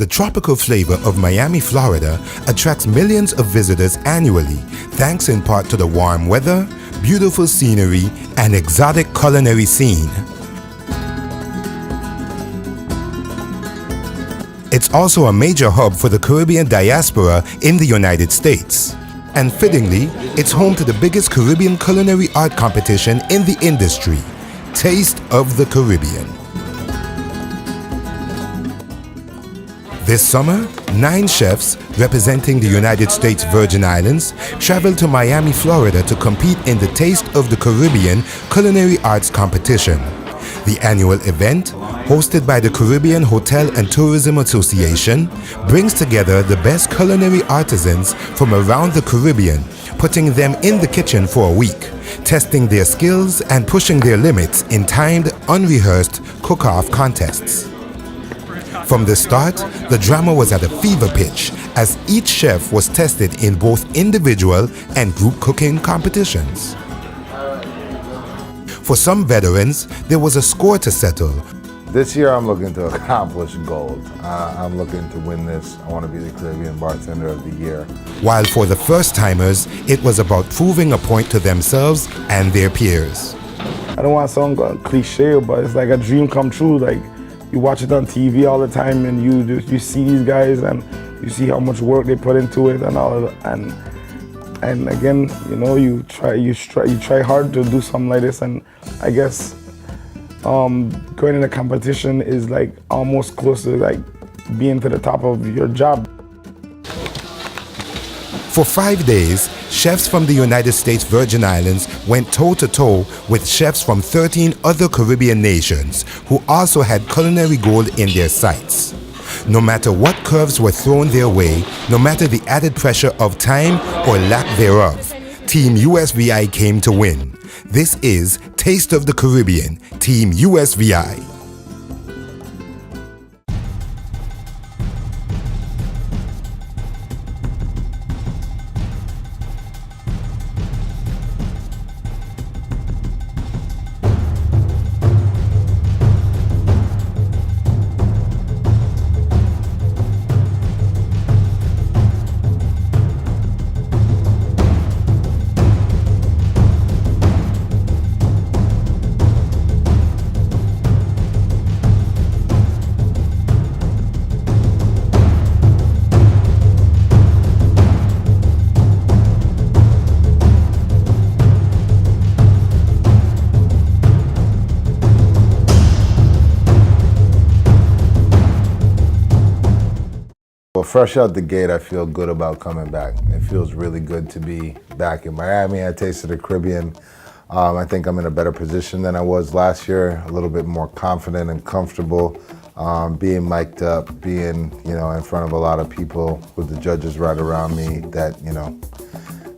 The tropical flavor of Miami, Florida attracts millions of visitors annually, thanks in part to the warm weather, beautiful scenery, and exotic culinary scene. It's also a major hub for the Caribbean diaspora in the United States. And fittingly, it's home to the biggest Caribbean culinary art competition in the industry, Taste of the Caribbean. This summer, 9 chefs representing the United States Virgin Islands traveled to Miami, Florida to compete in the Taste of the Caribbean Culinary Arts Competition. The annual event, hosted by the Caribbean Hotel and Tourism Association, brings together the best culinary artisans from around the Caribbean, putting them in the kitchen for a week, testing their skills and pushing their limits in timed, unrehearsed cook-off contests. From the start, the drama was at a fever pitch as each chef was tested in both individual and group cooking competitions. For some veterans, there was a score to settle. This year I'm looking to accomplish gold. I'm looking to win this. I want to be the Caribbean Bartender of the Year. While for the first-timers, it was about proving a point to themselves and their peers. I don't want to sound cliche, but it's like a dream come true. Like, you watch it on TV all the time, and you see these guys, and you see how much work they put into it, and all of that. And again, you know, you try hard to do something like this, and I guess going in a competition is like almost close to like being to the top of your job. For 5 days, chefs from the United States Virgin Islands went toe-to-toe with chefs from 13 other Caribbean nations who also had culinary gold in their sights. No matter what curves were thrown their way, no matter the added pressure of time or lack thereof, Team USVI came to win. This is Taste of the Caribbean, Team USVI. Well, fresh out the gate, I feel good about coming back. It feels really good to be back in Miami at Taste of the Caribbean. I think I'm in a better position than I was last year, a little bit more confident and comfortable, being mic'd up, being, you know, in front of a lot of people with the judges right around me, that, you know,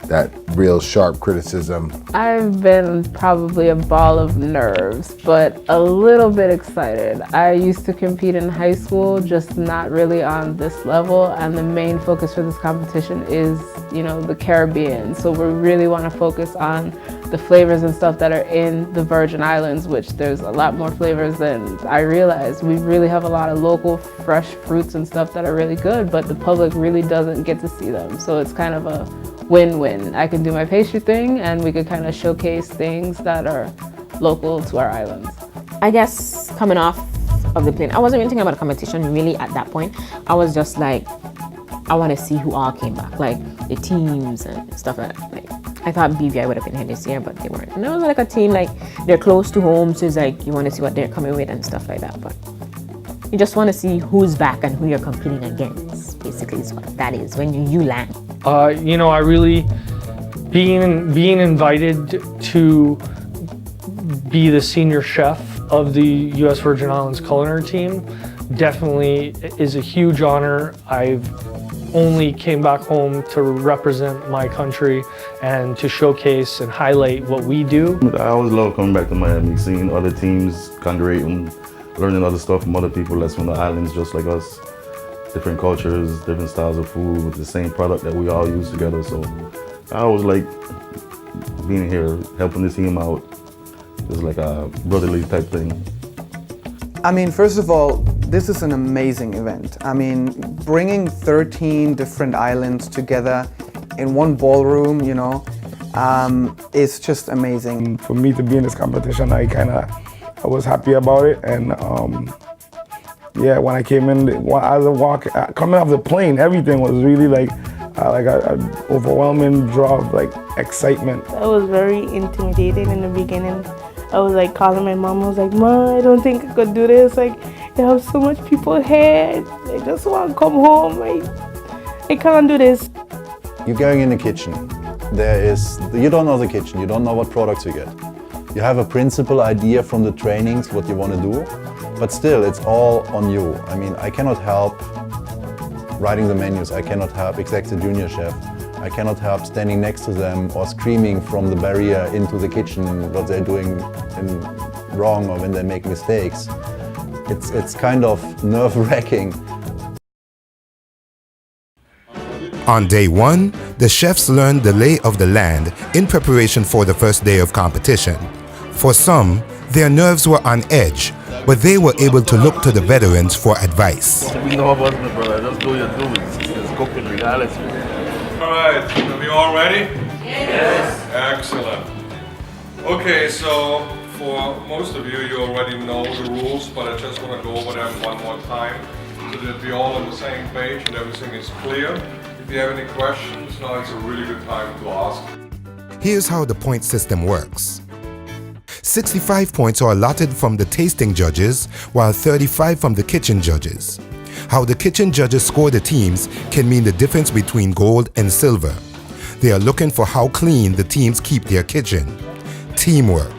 that real sharp criticism. I've been probably a ball of nerves, but a little bit excited. I used to compete in high school, just not really on this level, and the main focus for this competition is, you know, the Caribbean. So we really want to focus on the flavors and stuff that are in the Virgin Islands, which there's a lot more flavors than I realized. We really have a lot of local fresh fruits and stuff that are really good, but the public really doesn't get to see them. So it's kind of a win-win. I can do my pastry thing, and we could kind of showcase things that are local to our islands. I guess coming off of the plane, I wasn't even thinking about a competition really at that point. I was just like, I want to see who all came back, like the teams and stuff like that. Like, I thought BVI would have been here this year, but they weren't. And it was like a team, like, they're close to home, so it's like you want to see what they're coming with and stuff like that. But you just want to see who's back and who you're competing against, basically, is what that is when you land. You know, I really, being invited to be the senior chef of the U.S. Virgin Islands culinary team definitely is a huge honor. I've only came back home to represent my country and to showcase and highlight what we do. I always love coming back to Miami, seeing other teams congregating, learning other stuff from other people that's from the islands just like us. Different cultures, different styles of food with the same product that we all use together. So I always like being here, helping the team out. It's like a brotherly type thing. I mean, first of all, This is an amazing event. I mean, bringing 13 different islands together in one ballroom, you know, is just amazing. For me to be in this competition, I was happy about it, and yeah, when I came in, coming off the plane, everything was really like an overwhelming draw of like excitement. I was very intimidated in the beginning. I was like calling my mom. I was like, "Mom, I don't think I could do this. Like, there have so much people here. I just want to come home. I can't do this." You're going in the kitchen. You don't know the kitchen. You don't know what products you get. You have a principal idea from the trainings what you want to do, but still, it's all on you. I mean, I cannot help writing the menus. I cannot help executive junior chef. I cannot help standing next to them or screaming from the barrier into the kitchen what they're doing wrong or when they make mistakes. It's kind of nerve-wracking. On day one, the chefs learned the lay of the land in preparation for the first day of competition. For some, their nerves were on edge, but they were able to look to the veterans for advice. We know about it, brother. Just do your doings. It's cooking regardless. All right, are we all ready? Yes. Excellent. Okay, so for most of you, you already know the rules, but I just want to go over them one more time so that we're all on the same page and everything is clear. If you have any questions, now it's a really good time to ask. Here's how the point system works. 65 points are allotted from the tasting judges, while 35 from the kitchen judges. How the kitchen judges score the teams can mean the difference between gold and silver. They are looking for how clean the teams keep their kitchen. Teamwork,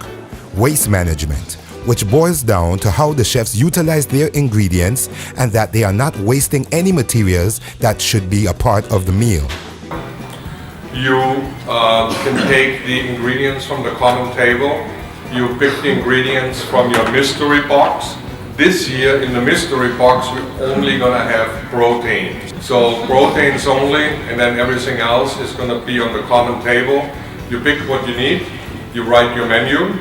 waste management, which boils down to how the chefs utilize their ingredients and that they are not wasting any materials that should be a part of the meal. You can take the ingredients from the common table. You pick the ingredients from your mystery box. This year in the mystery box we're only gonna have protein. So proteins only, and then everything else is gonna be on the common table. You pick what you need, you write your menu,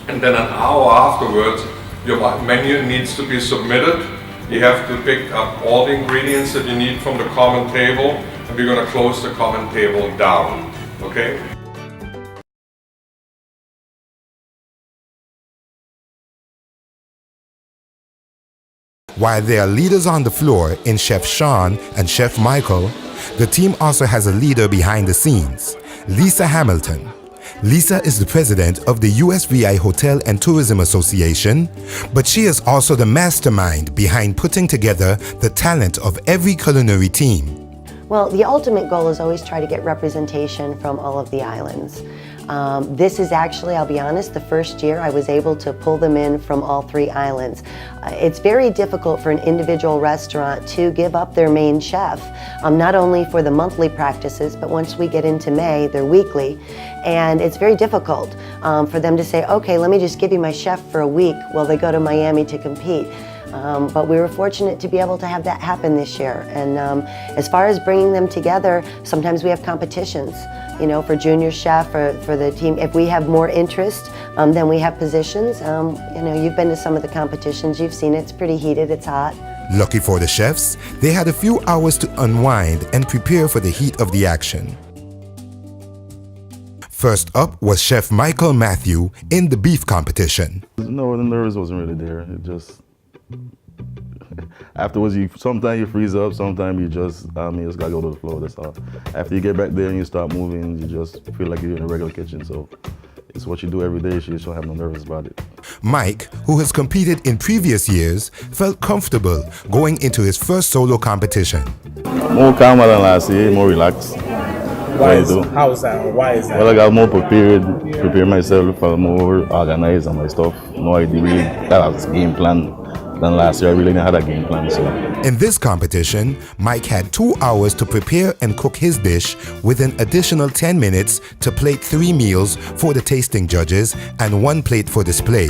and then an hour afterwards your menu needs to be submitted. You have to pick up all the ingredients that you need from the common table, and we're gonna close the common table down, okay? While there are leaders on the floor in Chef Sean and Chef Michael, the team also has a leader behind the scenes, Lisa Hamilton. Lisa is the president of the USVI Hotel and Tourism Association, but she is also the mastermind behind putting together the talent of every culinary team. Well, the ultimate goal is always try to get representation from all of the islands. This is actually, I'll be honest, the first year I was able to pull them in from all 3 islands. It's very difficult for an individual restaurant to give up their main chef, not only for the monthly practices, but once we get into May, they're weekly. And it's very difficult for them to say, okay, let me just give you my chef for a week while they go to Miami to compete. But we were fortunate to be able to have that happen this year. And as far as bringing them together, sometimes we have competitions, you know, for junior chef, for the team. If we have more interest, then we have positions. You know, you've been to some of the competitions, you've seen it, it's pretty heated, it's hot. Lucky for the chefs, they had a few hours to unwind and prepare for the heat of the action. First up was Chef Michael Matthew in the beef competition. No, the nerves wasn't really there. It just afterwards, sometimes you freeze up, sometimes you just gotta go to the floor. That's all. After you get back there and you start moving, you just feel like you're in a regular kitchen. So it's what you do every day, so you don't have no nerves about it. Mike, who has competed in previous years, felt comfortable going into his first solo competition. More calmer than last year, more relaxed. How is that? Why is that? Well, I got more prepared myself, felt more organized on my stuff. No idea really that game plan. Than last year, I really didn't have that game plan. So. In this competition, Mike had 2 hours to prepare and cook his dish with an additional 10 minutes to plate 3 meals for the tasting judges and 1 plate for display.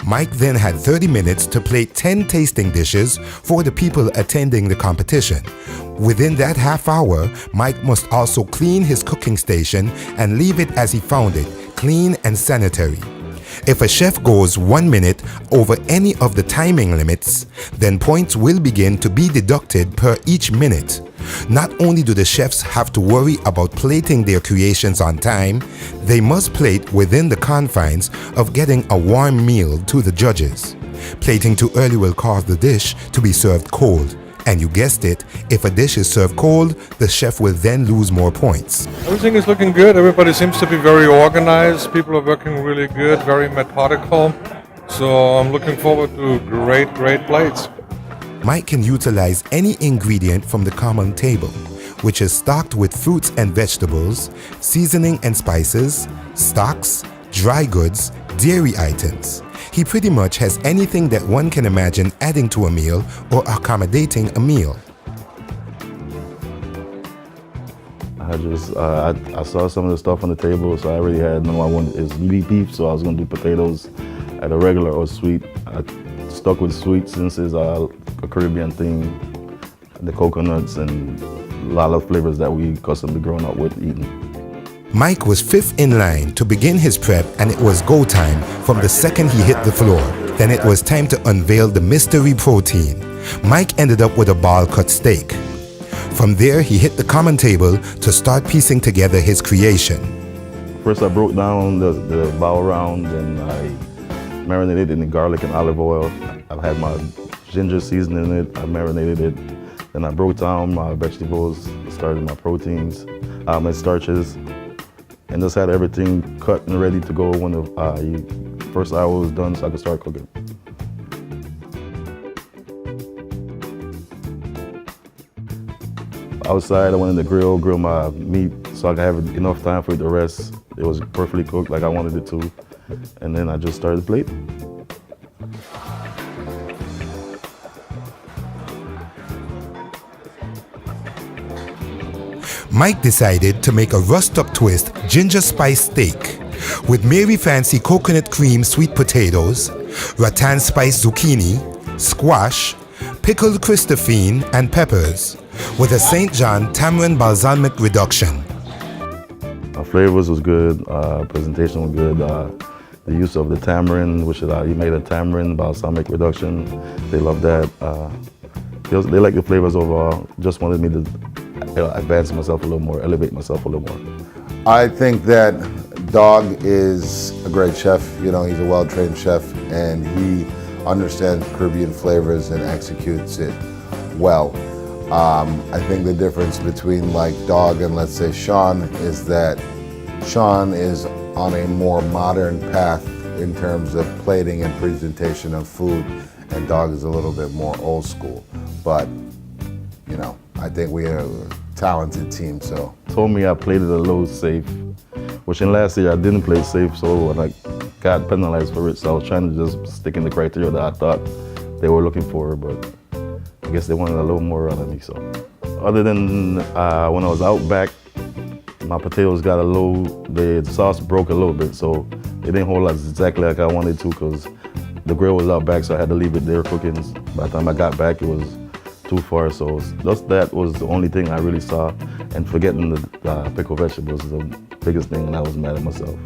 Mike then had 30 minutes to plate 10 tasting dishes for the people attending the competition. Within that half hour, Mike must also clean his cooking station and leave it as he found it, clean and sanitary. If a chef goes 1 minute over any of the timing limits, then points will begin to be deducted per each minute. Not only do the chefs have to worry about plating their creations on time, they must plate within the confines of getting a warm meal to the judges. Plating too early will cause the dish to be served cold. And you guessed it, if a dish is served cold, the chef will then lose more points. Everything is looking good. Everybody seems to be very organized. People are working really good, very methodical. So I'm looking forward to great plates. Mike can utilize any ingredient from the common table, which is stocked with fruits and vegetables, seasoning and spices, stocks, dry goods, dairy items. He pretty much has anything that one can imagine adding to a meal or accommodating a meal. I saw some of the stuff on the table, so I already had no. I wanted is beef, so I was gonna do potatoes at a regular or sweet. I stuck with sweet since it's a Caribbean thing, the coconuts and a lot of flavors that we accustomed to growing up with eating. Mike was 5th in line to begin his prep, and it was go time from the second he hit the floor. Then it was time to unveil the mystery protein. Mike ended up with a ball-cut steak. From there, he hit the common table to start piecing together his creation. First, I broke down the bao round and I marinated it in garlic and olive oil. I had my ginger seasoning in it. I marinated it. Then I broke down my vegetables, started my proteins, my starches, and just had everything cut and ready to go when the first hour was done so I could start cooking. Outside, I went in the grill my meat so I could have enough time for it to rest. It was perfectly cooked like I wanted it to. And then I just started the plate. Mike decided to make a rust-up twist ginger spice steak with Mary Fancy coconut cream sweet potatoes, rattan spice zucchini, squash, pickled Christophine and peppers, with a St. John tamarind balsamic reduction. Flavors was good, presentation was good. The use of the tamarind, which he made a tamarind balsamic reduction. They love that. They like the flavors overall. Just wanted me to advance myself a little more, elevate myself a little more. I think that Dog is a great chef. You know, he's a well-trained chef, and he understands Caribbean flavors and executes it well. I think the difference between like Dog and let's say Sean is that Sean is on a more modern path in terms of plating and presentation of food, and Dog is a little bit more old school. But, you know, I think we are a talented team, so. Told me I played it a little safe, which in last year I didn't play safe, so I got penalized for it. So I was trying to just stick in the criteria that I thought they were looking for, but I guess they wanted a little more out of me, so. Other than when I was out back, my potatoes got the sauce broke a little bit, so it didn't hold us exactly like I wanted to because the grill was out back, so I had to leave it there cooking. By the time I got back, it was too far, so just that was the only thing I really saw. And forgetting the pickled vegetables is the biggest thing, and I was mad at myself.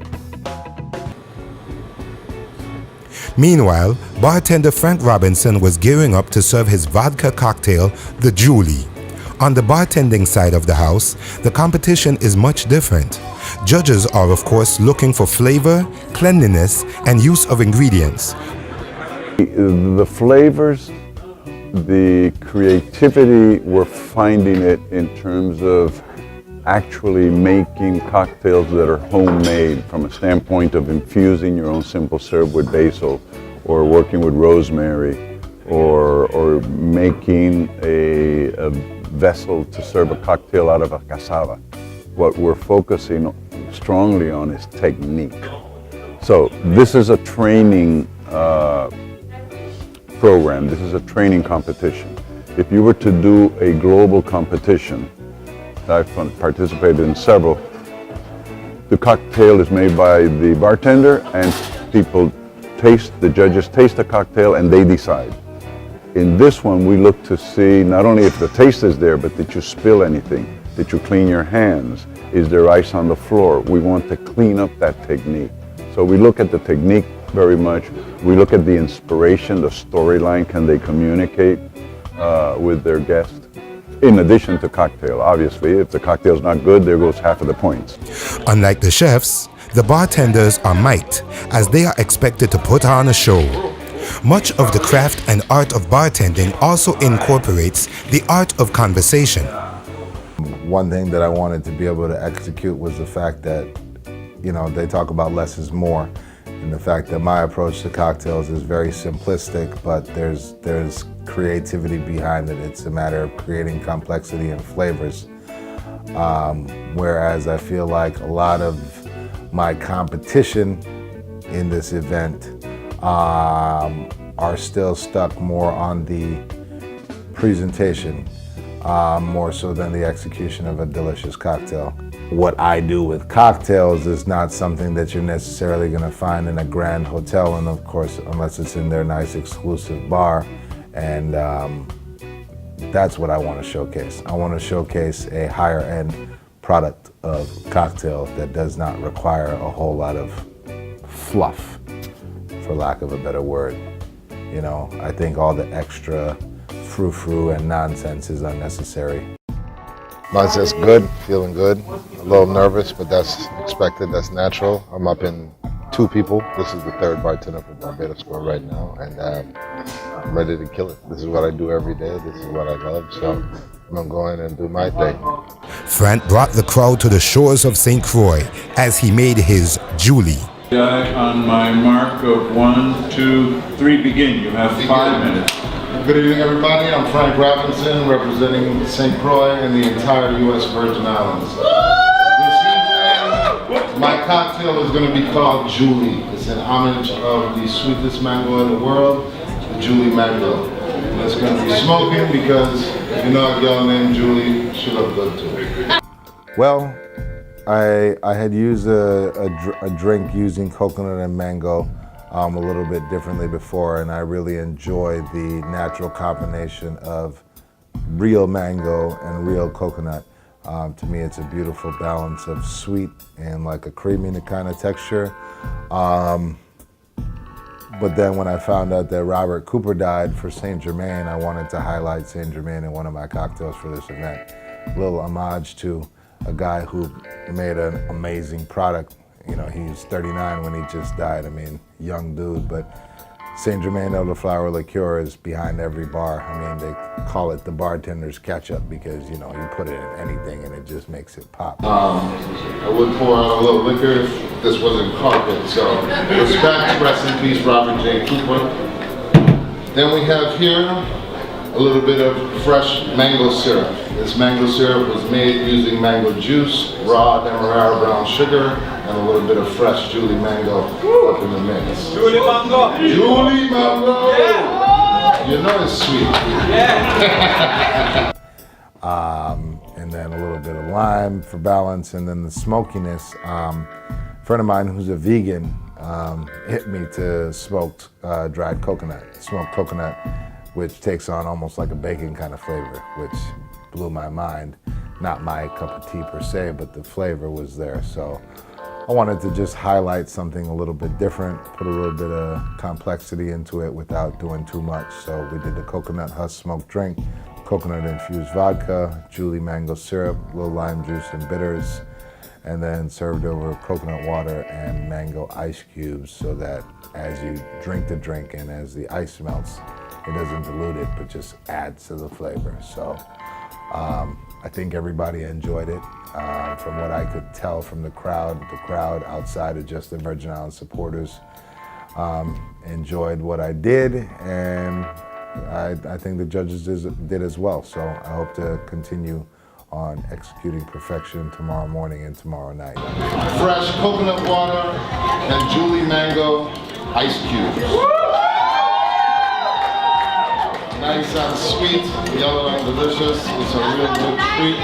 Meanwhile, bartender Frank Robinson was gearing up to serve his vodka cocktail, the Julie. On the bartending side of the house, the competition is much different. Judges are, of course, looking for flavor, cleanliness, and use of ingredients. The flavors, the creativity, we're finding it in terms of actually making cocktails that are homemade from a standpoint of infusing your own simple syrup with basil, or working with rosemary, or making a vessel to serve a cocktail out of a cassava. What we're focusing strongly on is technique. So this is a training program. This is a training competition. If you were to do a global competition, I've participated in several, the cocktail is made by the bartender and the judges taste the cocktail and they decide. In this one, we look to see not only if the taste is there, but did you spill anything? Did you clean your hands? Is there ice on the floor? We want to clean up that technique. So we look at the technique very much. We look at the inspiration, the storyline, can they communicate with their guest? In addition to cocktail, obviously. If the cocktail's not good, there goes half of the points. Unlike the chefs, the bartenders are mic'd as they are expected to put on a show. Much of the craft and art of bartending also incorporates the art of conversation. One thing that I wanted to be able to execute was the fact that, you know, they talk about less is more. And the fact that my approach to cocktails is very simplistic, but there's creativity behind it. It's a matter of creating complexity and flavors. Whereas I feel like a lot of my competition in this event are still stuck more on the presentation, more so than the execution of a delicious cocktail. What I do with cocktails is not something that you're necessarily going to find in a grand hotel, and of course, unless it's in their nice exclusive bar. And that's what I want to showcase. I want to showcase a higher end product of cocktail that does not require a whole lot of fluff, for lack of a better word. You know, I think all the extra frou-frou and nonsense is unnecessary. Mine's just good, feeling good. A little nervous, but that's expected, that's natural. I'm up in 2 people. This is the 3rd bartender for Barbados Score right now, and I'm ready to kill it. This is what I do every day. This is what I love, so I'm gonna go in and do my thing. Frank brought the crowd to the shores of St. Croix as he made his Julie. On my mark of 1, 2, 3, begin. You have 5 minutes. Good evening, everybody. I'm Frank Robinson, representing St. Croix and the entire U.S. Virgin Islands. This evening, my cocktail is going to be called Julie. It's an homage of the sweetest mango in the world, the Julie mango. And it's going to be smoking because if you know a girl named Julie, she look good too. Well, I had used a drink using coconut and mango a little bit differently before, and I really enjoyed the natural combination of real mango and real coconut. To me, it's a beautiful balance of sweet and like a creamy kind of texture. But then when I found out that Robert Cooper died for Saint Germain, I wanted to highlight Saint Germain in one of my cocktails for this event. A little homage to a guy who made an amazing product. You know, he's 39 when he just died. I mean, young dude, but Saint Germain Elderflower liqueur is behind every bar. I mean, they call it the bartender's ketchup because, you know, you put it in anything and it just makes it pop. I would pour out a little liquor if this wasn't carpet, so respect, rest in peace, Robert J. Cooper. Then we have here a little bit of fresh mango syrup. This mango syrup was made using mango juice, raw demerara brown sugar, and a little bit of fresh Julie mango up in the mix. Julie mango! Julie mango! Yeah. You know it's sweet. Yeah. And then a little bit of lime for balance, and then the smokiness. A friend of mine who's a vegan hit me to smoked dried coconut, smoked coconut, which takes on almost like a bacon kind of flavor, which blew my mind. Not my cup of tea per se, but the flavor was there. So I wanted to just highlight something a little bit different, put a little bit of complexity into it without doing too much. So we did the coconut husk smoked drink, coconut infused vodka, Julie mango syrup, little lime juice and bitters, and then served over coconut water and mango ice cubes so that as you drink the drink and as the ice melts, it doesn't dilute it, but just adds to the flavor. So I think everybody enjoyed it. From what I could tell from the crowd outside of just the Virgin Islands supporters enjoyed what I did, and I think the judges did as well. So I hope to continue on executing perfection tomorrow morning and tomorrow night. Fresh coconut water and Julie mango ice cubes. Nice and sweet, yellow and delicious. It's a real good treat.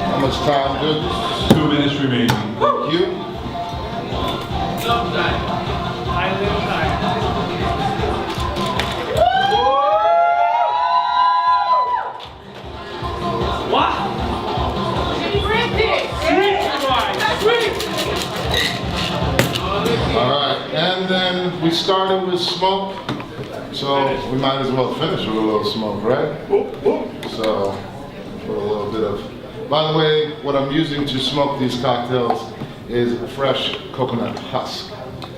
How much time, judges? 2 minutes remaining. Thank you. again, we started with smoke, so we might as well finish with a little smoke, right? So, put a little bit of... By the way, what I'm using to smoke these cocktails is fresh coconut husk.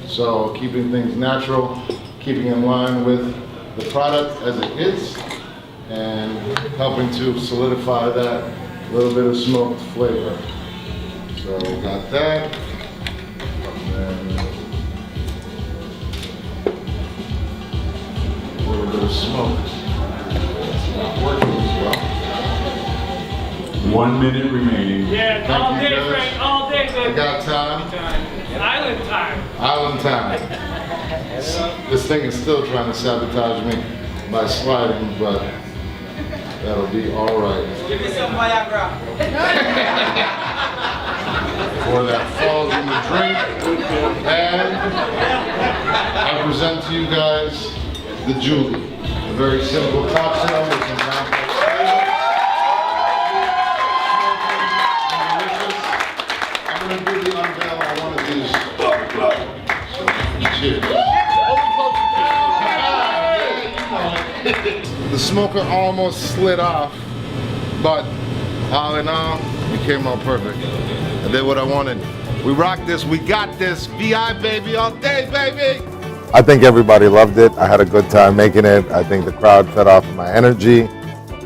So, keeping things natural, keeping in line with the product as it is, and helping to solidify that little bit of smoked flavor. So, we got that. And a little bit of smoke. It's not working as well. 1 minute remaining. Yeah, Thank all you, day, guys. Frank, all day, I baby. got time. Island time. Island time. This thing is still trying to sabotage me by sliding, but that'll be all right. Give me some Viagra. Before that falls in the drink. And I present to you guys the Julie. A very simple cocktail with some complex flavor. I'm going to do the unveil on one of these. Cheers. The smoker almost slid off, but all in all, it came out perfect. I did what I wanted. We rocked this, we got this. VI baby, all day baby. I think everybody loved it. I had a good time making it. I think the crowd fed off of my energy.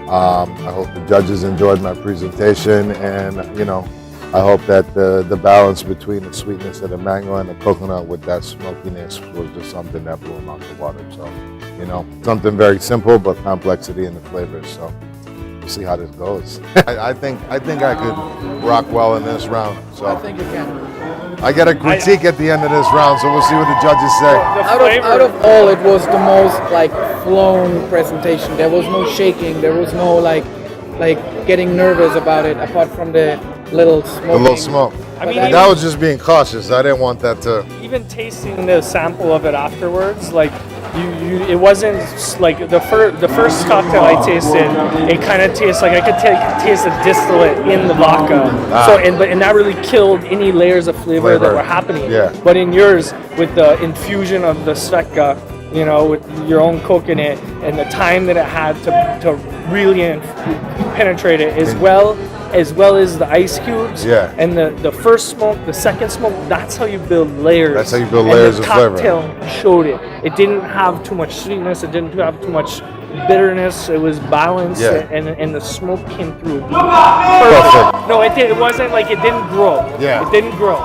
I hope the judges enjoyed my presentation, and I hope that the balance between the sweetness of the mango and the coconut with that smokiness was just something that blew them out the water. So, something very simple but complexity in the flavors. So, we'll see how this goes. I think I could rock well in this round. So I think you can. I get a critique at the end of this round, so we'll see what the judges say. Out of all, it was the most flown presentation. There was no shaking. There was no like getting nervous about it, apart from the little smoke. A little smoke. I mean, that was just being cautious. I didn't want that to. Even tasting the sample of it afterwards, it wasn't like the first cocktail I tasted. It kind of tastes like I could taste the distillate in the vodka. And that really killed any layers of flavor that were happening. Yeah. But in yours, with the infusion of the Svedka, with your own coconut and the time that it had to really penetrate it, as well as the ice cubes. Yeah. And the first smoke, the second smoke, that's how you build layers. That's how you build layers of flavor. And the cocktail showed it. It didn't have too much sweetness. It didn't have too much bitterness. It was balanced, and the smoke came through. Perfect. No, it wasn't like it didn't grow. Yeah. It didn't grow.